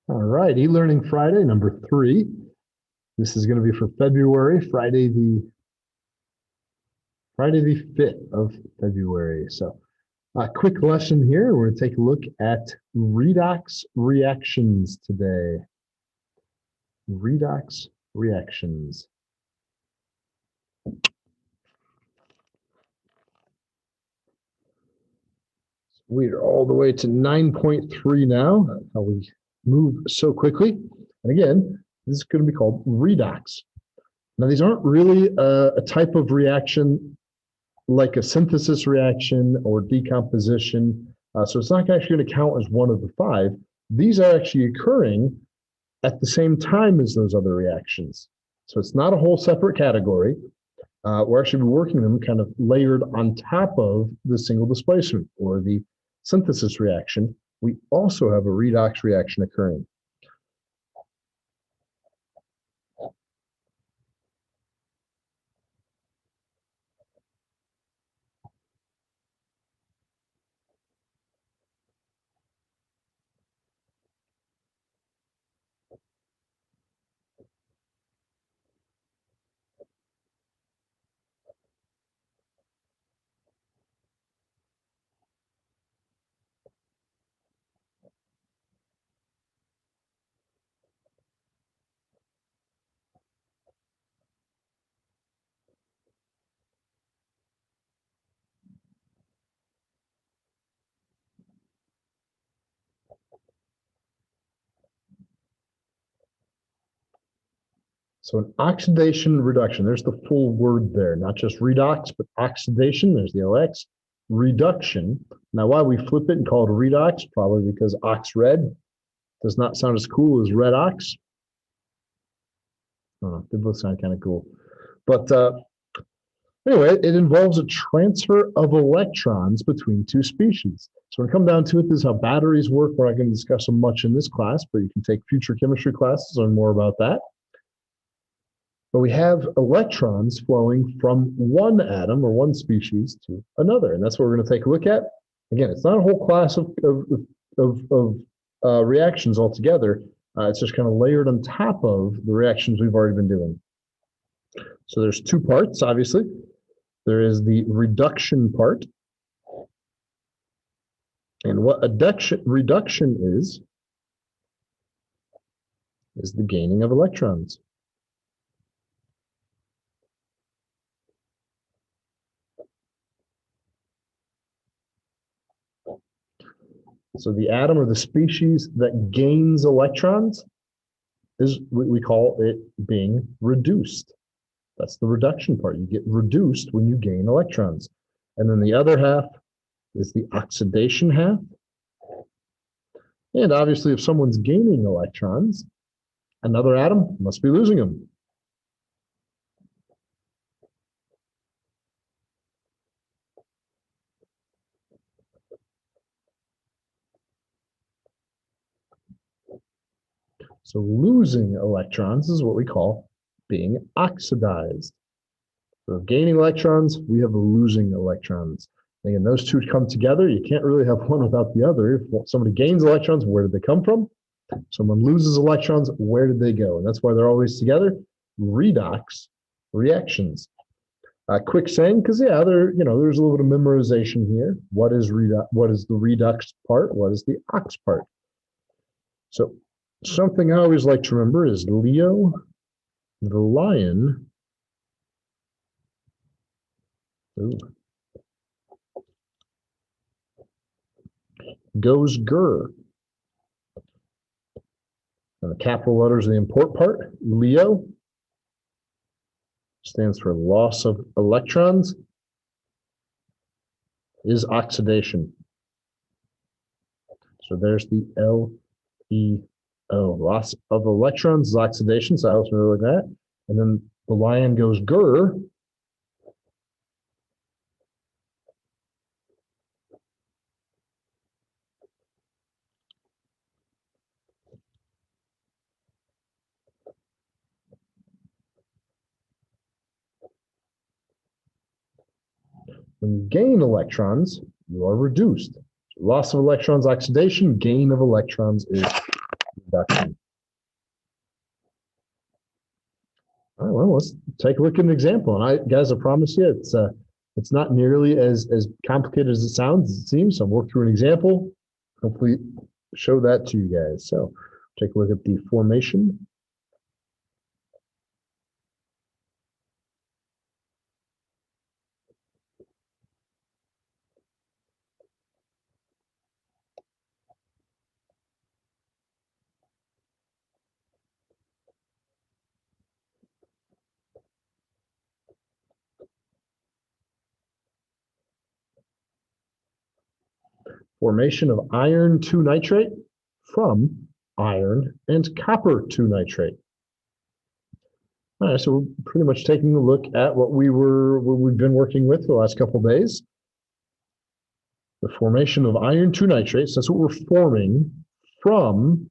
All right, e-learning Friday number 3. This is going to be for February, Friday the 5th of February. So, a quick lesson here. We're going to take a look at redox reactions today. Redox reactions. We are all the way to 9.3 now. How we move so quickly. And again, this is going to be called redox. Now, these aren't really a type of reaction like a synthesis reaction or decomposition. So it's not actually going to count as one of the 5. These are actually occurring at the same time as those other reactions. So it's not a whole separate category. We're actually working them kind of layered on top of the single displacement or the synthesis reaction. We also have a redox reaction occurring. So an oxidation reduction, there's the full word there, not just redox, but oxidation, there's the OX, reduction. Now, why we flip it and call it redox? Probably because ox-red does not sound as cool as redox. They both sound kind of cool. But anyway, it involves a transfer of electrons between 2 species. So when it comes down to it, this is how batteries work. We're not going to discuss them much in this class, but you can take future chemistry classes, learn more about that. But we have electrons flowing from one atom or one species to another, and that's what we're going to take a look at. Again, it's not a whole class of reactions altogether. It's just kind of layered on top of the reactions we've already been doing. So there's 2 parts, obviously. There is the reduction part. And what reduction is the gaining of electrons. So the atom or the species that gains electrons is what we call it being reduced. That's the reduction part. You get reduced when you gain electrons. And then the other half is the oxidation half. And obviously, if someone's gaining electrons, another atom must be losing them. So losing electrons is what we call being oxidized. So gaining electrons, we have losing electrons. Again, those two come together. You can't really have one without the other. If somebody gains electrons, where did they come from? Someone loses electrons, where did they go? And that's why they're always together. Redox reactions. Quick saying, because there's a little bit of memorization here. What is the redox part? What is the ox part? So something I always like to remember is Leo, the lion. Goes grr. And the capital letters are the important part. Leo stands for loss of electrons, is oxidation. So there's the LEO. Loss of electrons is oxidation, so I was familiar with that. And then the lion goes grr. When you gain electrons, you are reduced. So loss of electrons, oxidation. Gain of electrons is reduction. All right, well, let's take a look at an example. And guys, I promise you, it's not nearly as complicated as it sounds, as it seems. So I'll work through an example, hopefully show that to you guys. So take a look at the formation. Formation of iron 2 nitrate from iron and copper 2 nitrate. All right, so we're pretty much taking a look at what we've been working with for the last couple of days. The formation of iron 2 nitrate, so that's what we're forming from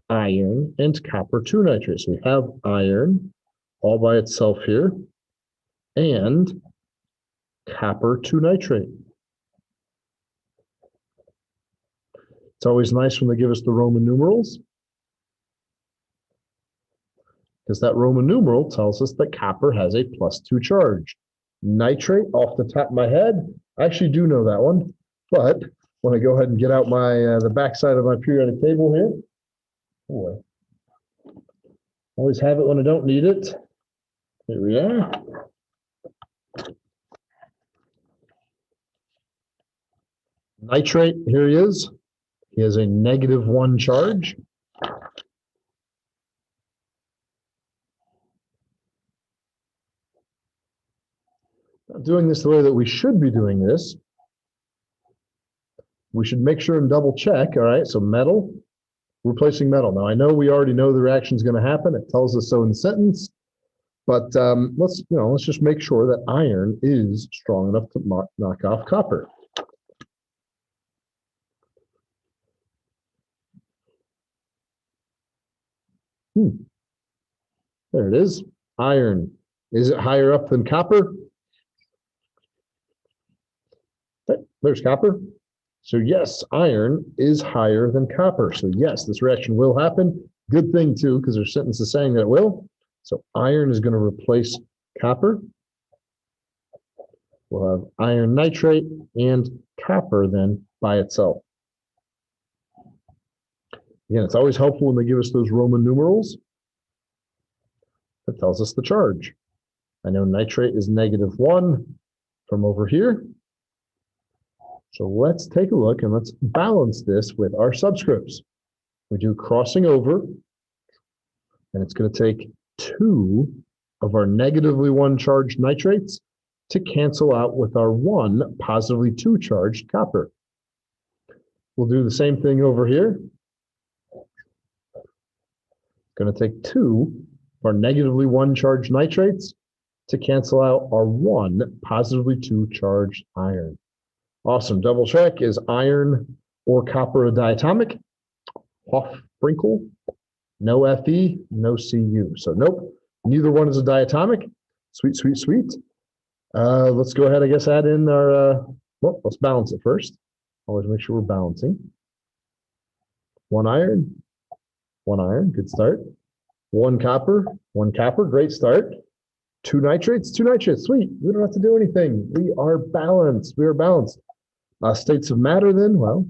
iron and copper 2 nitrate. So we have iron all by itself here and copper 2 nitrate. It's always nice when they give us the Roman numerals, because that Roman numeral tells us that copper has a +2 charge. Nitrate, off the top of my head, I actually do know that one, but when I go ahead and get out my the backside of my periodic table here, boy, always have it when I don't need it. Here we are. Nitrate, here he is. He has a -1 charge. Not doing this the way that we should be doing this. We should make sure and double check. All right, so metal, replacing metal. Now I know we already know the reaction is going to happen. It tells us so in the sentence, but let's just make sure that iron is strong enough to knock off copper. There it is. Iron. Is it higher up than copper? There's copper. So yes, iron is higher than copper. So yes, this reaction will happen. Good thing too, because their sentence is saying that it will. So iron is going to replace copper. We'll have iron nitrate and copper then by itself. Again, it's always helpful when they give us those Roman numerals. That tells us the charge. I know nitrate is -1 from over here. So let's take a look and let's balance this with our subscripts. We do crossing over, and it's going to take 2 of our -1 charged nitrates to cancel out with our 1 +2 charged copper. We'll do the same thing over here. Going to take 2 of our -1 charged nitrates to cancel out our 1 +2 charged iron. Awesome. Double check. Is iron or copper a diatomic? Hoff-Brinkel. No Fe, no Cu. So nope, neither one is a diatomic. Sweet, sweet, sweet. Let's go ahead, I guess, add in our, well, let's balance it first. Always make sure we're balancing. 1 iron, good start. 1 copper, great start. 2 nitrates, sweet. We don't have to do anything. We are balanced. States of matter then, well,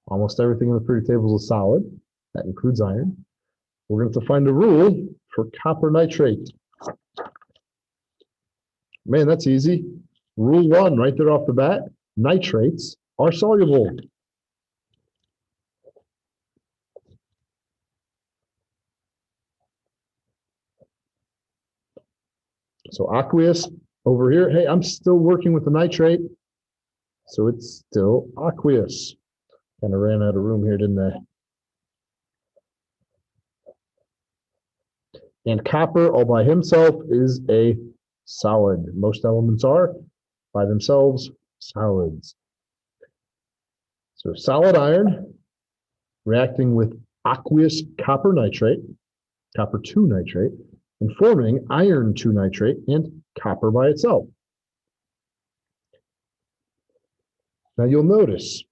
almost everything in the periodic table is a solid. That includes iron. We're going to have to find a rule for copper nitrate. Man, that's easy. Rule 1 right there off the bat, nitrates are soluble. So aqueous over here, hey, I'm still working with the nitrate, so it's still aqueous. Kind of ran out of room here, didn't I? And copper all by himself is a solid. Most elements are by themselves solids. So solid iron reacting with aqueous copper nitrate, copper 2 nitrate, and forming iron 2 nitrate and copper by itself. Now you'll notice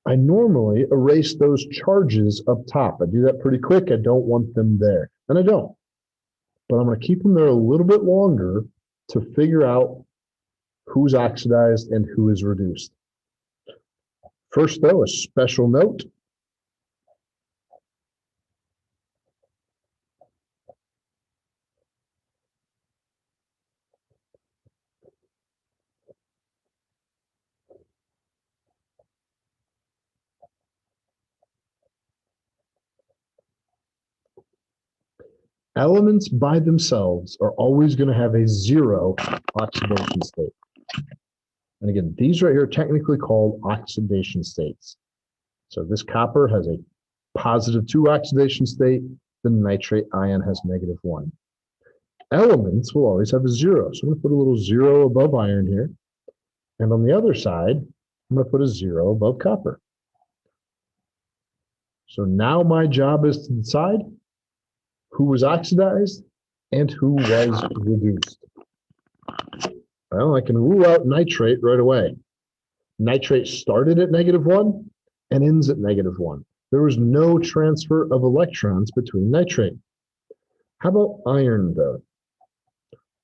I normally erase those charges up top. I do that pretty quick. I don't want them there, and I don't. But I'm going to keep them there a little bit longer to figure out who's oxidized and who is reduced. First, though, a special note. Elements by themselves are always going to have a zero oxidation state. And again, these right here are technically called oxidation states. So this copper has a +2 oxidation state. The nitrate ion has -1. Elements will always have a zero. So I'm going to put a little zero above iron here. And on the other side, I'm going to put a zero above copper. So now my job is to decide who was oxidized and who was reduced. Well, I can rule out nitrate right away. Nitrate started at -1 and ends at -1. There was no transfer of electrons between nitrate. How about iron, though?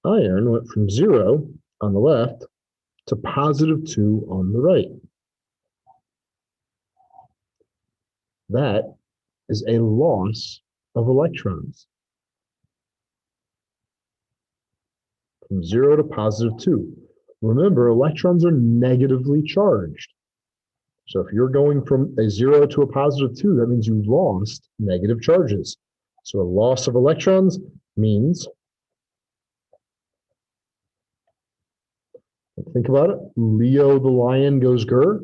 Iron went from 0 on the left to +2 on the right. That is a loss of electrons. From 0 to +2. Remember, electrons are negatively charged. So if you're going from a 0 to a +2, that means you lost negative charges. So a loss of electrons means, think about it, Leo the lion goes grr,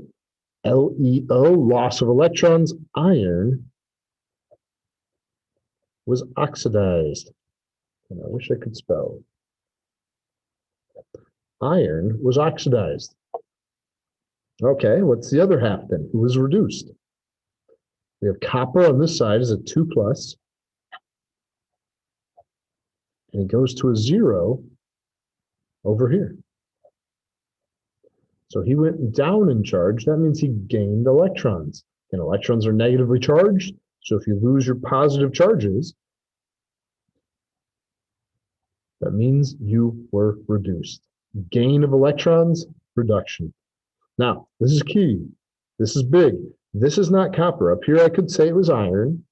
LEO, loss of electrons, iron was oxidized. And I wish I could spell. Iron was oxidized. Okay, what's the other half then? Who was reduced? We have copper on this side is a 2+, and it goes to a 0 over here. So he went down in charge. That means he gained electrons. And electrons are negatively charged. So if you lose your positive charges, that means you were reduced. Gain of electrons, reduction. Now, this is key. This is big. This is not copper. Up here, I could say it was iron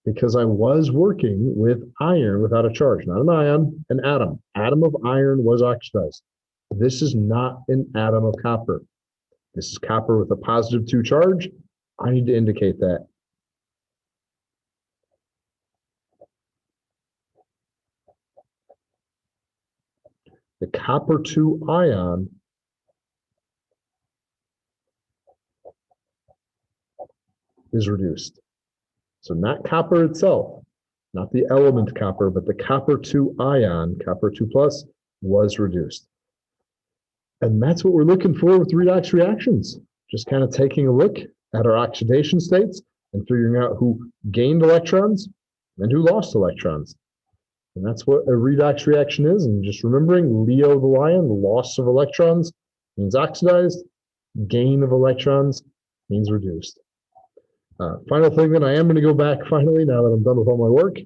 because I was working with iron without a charge, not an ion, an atom. Atom of iron was oxidized. This is not an atom of copper. This is copper with a +2 charge. I need to indicate that. The copper-2 ion is reduced. So not copper itself, not the element copper, but the copper-2 ion, copper-2+, was reduced. And that's what we're looking for with redox reactions. Just kind of taking a look at our oxidation states and figuring out who gained electrons and who lost electrons. And that's what a redox reaction is. And just remembering Leo the lion, the loss of electrons means oxidized, gain of electrons means reduced. Final thing that I am going to go back finally, now that I'm done with all my work.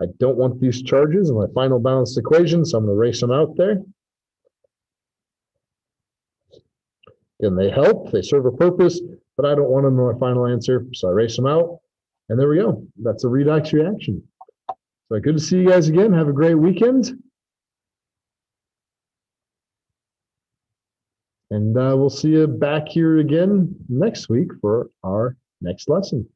I don't want these charges in my final balanced equation, so I'm going to erase them out there. And they help, they serve a purpose, but I don't want them in my final answer, so I erase them out. And there we go. That's a redox reaction. So good to see you guys again. Have a great weekend. And we'll see you back here again next week for our next lesson.